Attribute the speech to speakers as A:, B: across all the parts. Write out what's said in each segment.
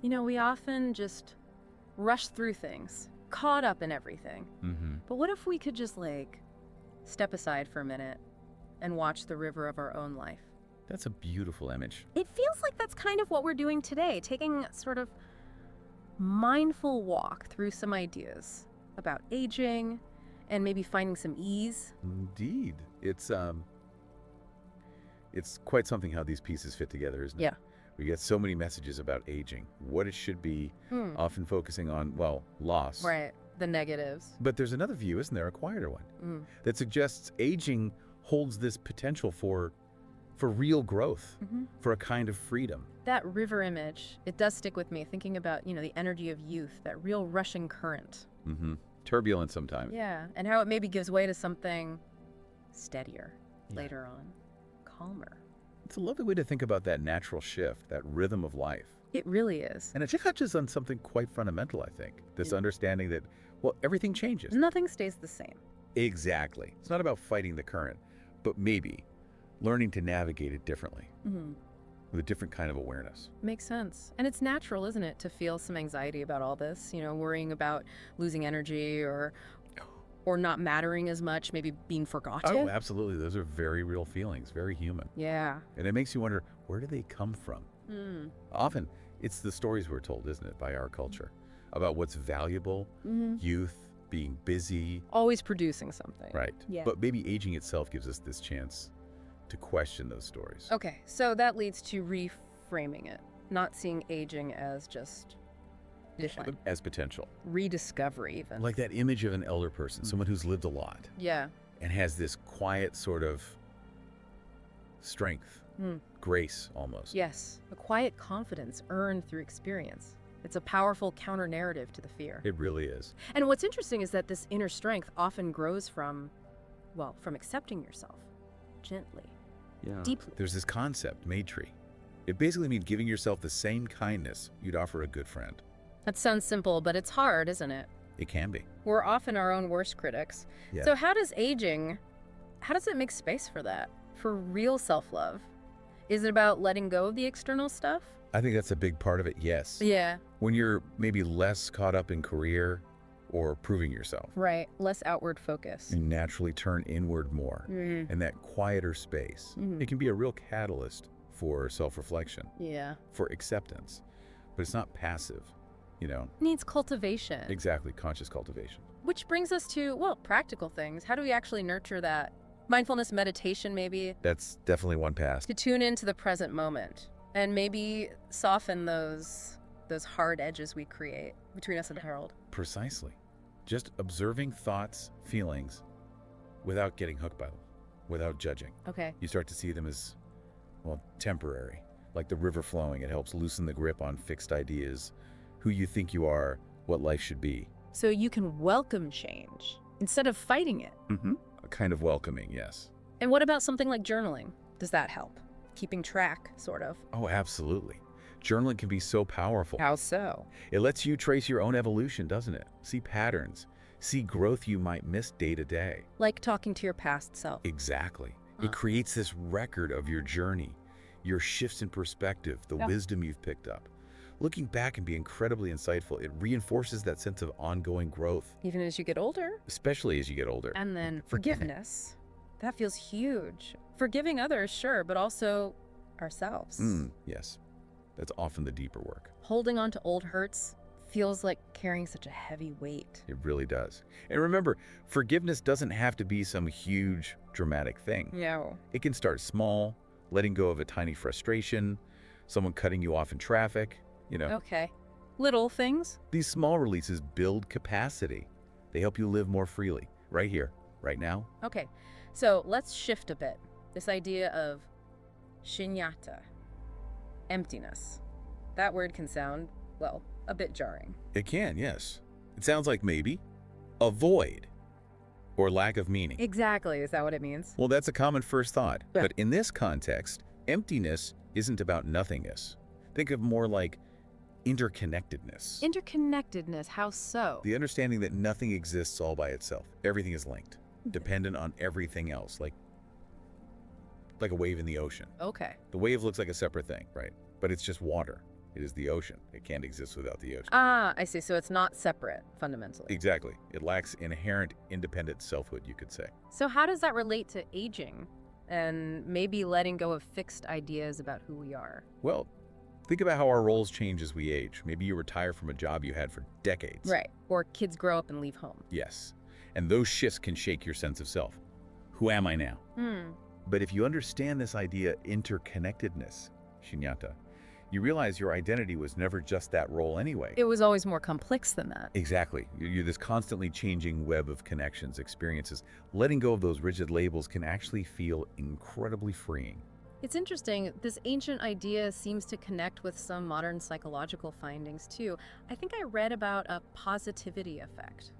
A: You know, we often just rush through things, caught up in everything. But what if we could just, like, step aside for a minute and watch the river of our own life?
B: That's a beautiful image.
A: It feels like that's kind of what we're doing today, taking sort of mindful walk through some ideas about aging and maybe finding some ease.
B: Indeed. It's quite something how these pieces fit together, isn't it?
A: Yeah.
B: We get so many messages about aging, what it should be, often focusing on, well, loss.
A: Right. The negatives.
B: But there's another view, isn't there, a quieter one, that suggests aging holds this potential for real growth, for a kind of freedom.
A: That river image, it does stick with me, thinking about, the energy of youth, that real rushing current.
B: Turbulent sometimes.
A: Yeah, and how it maybe gives way to something steadier later on, calmer.
B: It's a lovely way to think about that natural shift, that rhythm of life.
A: It really is.
B: And it touches on something quite fundamental, I think. This understanding that, well, everything changes.
A: Nothing stays the same.
B: Exactly. It's not about fighting the current, but maybe learning to navigate it differently, with a different kind of awareness.
A: Makes sense. And it's natural, isn't it, to feel some anxiety about all this, worrying about losing energy or not mattering as much, maybe being forgotten.
B: Oh, absolutely. Those are very real feelings, very human.
A: Yeah.
B: And it makes you wonder, where do they come from? Often, it's the stories we're told, isn't it, by our culture, about what's valuable, youth, being busy.
A: Always producing something.
B: Right.
A: Yeah.
B: But maybe aging itself gives us this chance to question those stories.
A: Okay, so that leads to reframing it, not seeing aging as just decline.
B: As potential.
A: Rediscovery, even.
B: Like that image of an elder person, someone who's lived a lot.
A: Yeah.
B: And has this quiet sort of strength, grace almost.
A: Yes, a quiet confidence earned through experience. It's a powerful counter-narrative to the fear.
B: It really is.
A: And what's interesting is that this inner strength often grows from accepting yourself gently, deeply.
B: There's this concept, maitri. It basically means giving yourself the same kindness you'd offer a good friend.
A: That sounds simple, but it's hard, isn't it?
B: It can be.
A: We're often our own worst critics.
B: Yeah.
A: So how does it make space for that? For real self-love? Is it about letting go of the external stuff?
B: I think that's a big part of it, yes.
A: Yeah.
B: When you're maybe less caught up in career or proving yourself.
A: Right. Less outward focus.
B: You naturally turn inward more. In that quieter space. It can be a real catalyst for self-reflection.
A: Yeah.
B: For acceptance. But it's not passive,
A: Needs cultivation.
B: Exactly, conscious cultivation.
A: Which brings us to, practical things. How do we actually nurture that? Mindfulness meditation, maybe?
B: That's definitely one path.
A: To tune into the present moment and maybe soften those hard edges we create between us and the world.
B: Precisely. Just observing thoughts, feelings, without getting hooked by them, without judging.
A: Okay.
B: You start to see them as, temporary. Like the river flowing, it helps loosen the grip on fixed ideas, who you think you are, what life should be.
A: So you can welcome change instead of fighting it.
B: A kind of welcoming, yes.
A: And what about something like journaling? Does that help? Keeping track, sort of.
B: Oh, absolutely. Journaling can be so powerful.
A: How so?
B: It lets you trace your own evolution, doesn't it? See patterns, see growth you might miss day to day.
A: Like talking to your past self.
B: Exactly. It creates this record of your journey, your shifts in perspective, the wisdom you've picked up. Looking back can be incredibly insightful. It reinforces that sense of ongoing growth.
A: Even as you get older?
B: Especially as you get older.
A: And then forgiveness. That feels huge. Forgiving others, sure, but also ourselves.
B: Yes. That's often the deeper work.
A: Holding on to old hurts feels like carrying such a heavy weight.
B: It really does. And remember, forgiveness doesn't have to be some huge, dramatic thing.
A: No.
B: It can start small, letting go of a tiny frustration, someone cutting you off in traffic,
A: Okay. Little things?
B: These small releases build capacity. They help you live more freely, right here, right now.
A: Okay. So let's shift a bit. This idea of shunyata, emptiness. That word can sound, a bit jarring.
B: It can, yes. It sounds like maybe a void or lack of meaning.
A: Exactly. Is that what it means?
B: Well, that's a common first thought. But in this context, emptiness isn't about nothingness. Think of more like interconnectedness.
A: Interconnectedness, how so?
B: The understanding that nothing exists all by itself. Everything is linked, dependent on everything else, like a wave in the ocean.
A: Okay.
B: The wave looks like a separate thing, right? But it's just water. It is the ocean. It can't exist without the ocean.
A: Ah, I see. So it's not separate, fundamentally.
B: Exactly. It lacks inherent independent selfhood, you could say.
A: So how does that relate to aging and maybe letting go of fixed ideas about who we are?
B: Well, think about how our roles change as we age. Maybe you retire from a job you had for decades.
A: Right. Or kids grow up and leave home.
B: Yes. And those shifts can shake your sense of self. Who am I now? But if you understand this idea, interconnectedness, shunyata, you realize your identity was never just that role anyway.
A: It was always more complex than that.
B: Exactly. You're this constantly changing web of connections, experiences. Letting go of those rigid labels can actually feel incredibly freeing.
A: It's interesting, this ancient idea seems to connect with some modern psychological findings too. I think I read about a positivity effect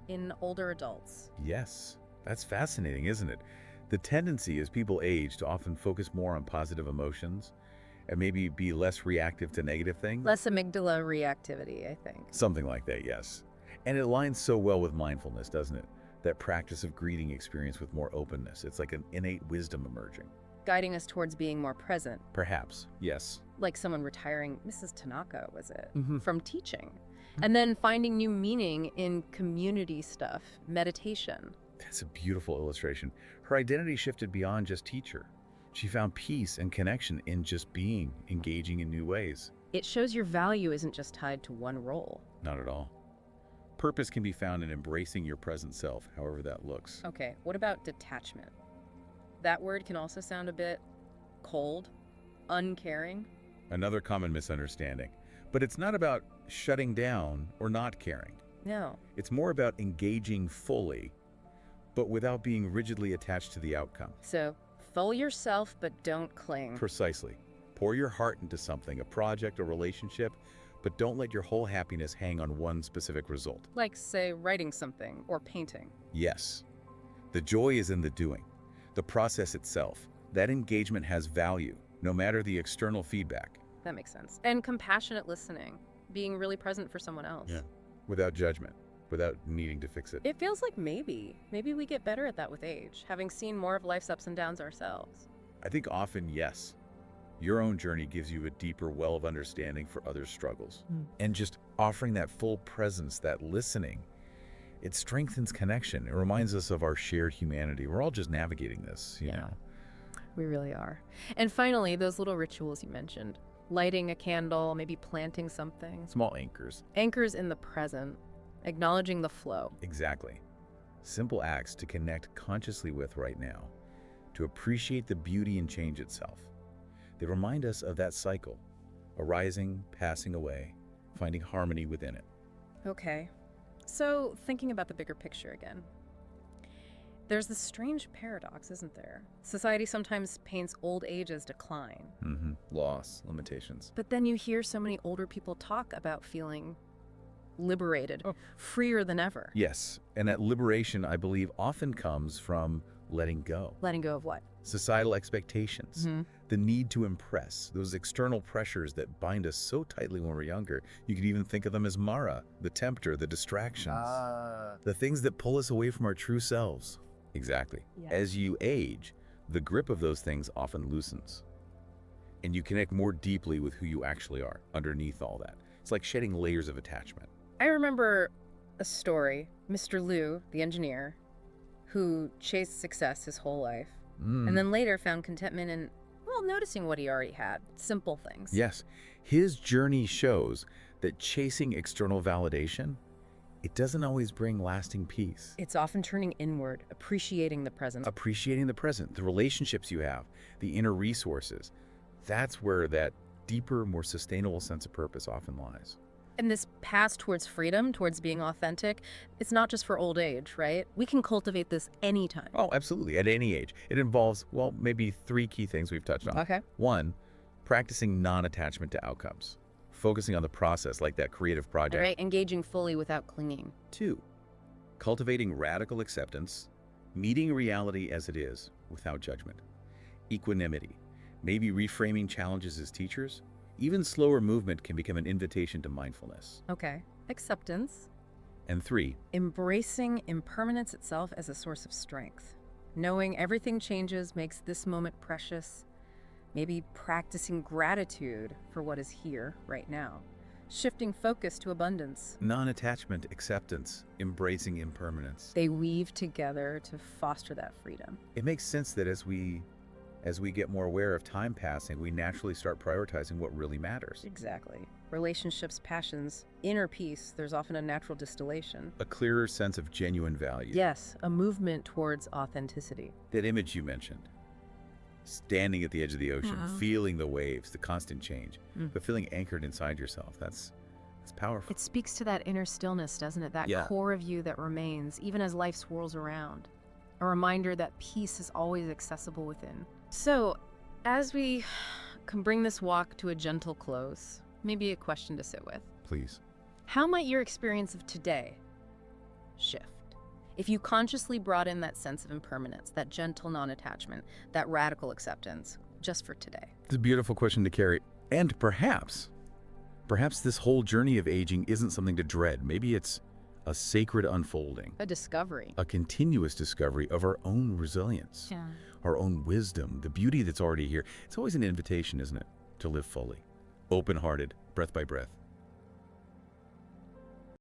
A: in older adults.
B: Yes, that's fascinating, isn't it? The tendency as people age to often focus more on positive emotions and maybe be less reactive to negative things.
A: Less amygdala reactivity, I think.
B: Something like that, yes. And it aligns so well with mindfulness, doesn't it? That practice of greeting experience with more openness. It's like an innate wisdom emerging.
A: Guiding us towards being more present.
B: Perhaps, yes.
A: Like someone retiring, Mrs. Tanaka, was it? From teaching. And then finding new meaning in community stuff, meditation.
B: That's a beautiful illustration. Her identity shifted beyond just teacher. She found peace and connection in just being, engaging in new ways.
A: It shows your value isn't just tied to one role.
B: Not at all. Purpose can be found in embracing your present self, however that looks.
A: Okay, what about detachment? That word can also sound a bit cold, uncaring.
B: Another common misunderstanding. But it's not about shutting down or not caring.
A: No.
B: It's more about engaging fully, but without being rigidly attached to the outcome.
A: So, full yourself, but don't cling.
B: Precisely. Pour your heart into something, a project, a relationship, but don't let your whole happiness hang on one specific result.
A: Like, say, writing something or painting.
B: Yes. The joy is in the doing, the process itself. That engagement has value, no matter the external feedback.
A: That makes sense. And compassionate listening, being really present for someone else.
B: Yeah. Without judgment, without needing to fix it.
A: It feels like maybe we get better at that with age, having seen more of life's ups and downs ourselves.
B: I think often, yes. Your own journey gives you a deeper well of understanding for others' struggles. And just offering that full presence, that listening, it strengthens connection. It reminds us of our shared humanity. We're all just navigating this, you know.
A: We really are. And finally, those little rituals you mentioned. Lighting a candle, maybe planting something.
B: Small anchors.
A: Anchors in the present, acknowledging the flow.
B: Exactly. Simple acts to connect consciously with right now, to appreciate the beauty and change itself. They remind us of that cycle, arising, passing away, finding harmony within it.
A: Okay. So, thinking about the bigger picture again. There's this strange paradox, isn't there? Society sometimes paints old age as decline.
B: Loss, limitations.
A: But then you hear so many older people talk about feeling liberated, freer than ever.
B: Yes, and that liberation, I believe, often comes from letting go.
A: Letting go of what?
B: Societal expectations, the need to impress, those external pressures that bind us so tightly when we're younger. You could even think of them as Mara, the tempter, the distractions, the things that pull us away from our true selves. Exactly.
A: Yeah.
B: As you age, the grip of those things often loosens, and you connect more deeply with who you actually are underneath all that. It's like shedding layers of attachment.
A: I remember a story, Mr. Liu, the engineer, who chased success his whole life, and then later found contentment in, well, noticing what he already had, simple things.
B: Yes, his journey shows that chasing external validation, it doesn't always bring lasting peace.
A: It's often turning inward, appreciating the present.
B: Appreciating the present, the relationships you have, the inner resources. That's where that deeper, more sustainable sense of purpose often lies.
A: And this path towards freedom, towards being authentic, it's not just for old age, right? We can cultivate this anytime.
B: Oh, absolutely. At any age. It involves, well, maybe 3 key things we've touched on.
A: Okay.
B: 1, practicing non-attachment to outcomes, focusing on the process like that creative project.
A: All right, engaging fully without clinging.
B: 2, cultivating radical acceptance, meeting reality as it is without judgment. Equanimity, maybe reframing challenges as teachers. Even slower movement can become an invitation to mindfulness.
A: Okay. Acceptance.
B: And 3,
A: Embracing impermanence itself as a source of strength. Knowing everything changes makes this moment precious, Maybe practicing gratitude for what is here right now. Shifting focus to abundance.
B: Non-attachment, acceptance, embracing impermanence.
A: They weave together to foster that freedom.
B: It makes sense that as we get more aware of time passing, we naturally start prioritizing what really matters.
A: Exactly. Relationships, passions, inner peace, there's often a natural distillation.
B: A clearer sense of genuine value.
A: Yes, a movement towards authenticity.
B: That image you mentioned, standing at the edge of the ocean, feeling the waves, the constant change, but feeling anchored inside yourself, that's powerful.
A: It speaks to that inner stillness, doesn't it? That core of you that remains, even as life swirls around. A reminder that peace is always accessible within. So, as we can bring this walk to a gentle close, maybe a question to sit with.
B: Please.
A: How might your experience of today shift if you consciously brought in that sense of impermanence, that gentle non-attachment, that radical acceptance, just for today?
B: It's a beautiful question to carry. And perhaps this whole journey of aging isn't something to dread. Maybe it's a sacred unfolding.
A: A discovery.
B: A continuous discovery of our own resilience, our own wisdom, the beauty that's already here. It's always an invitation, isn't it, to live fully, open-hearted, breath by breath,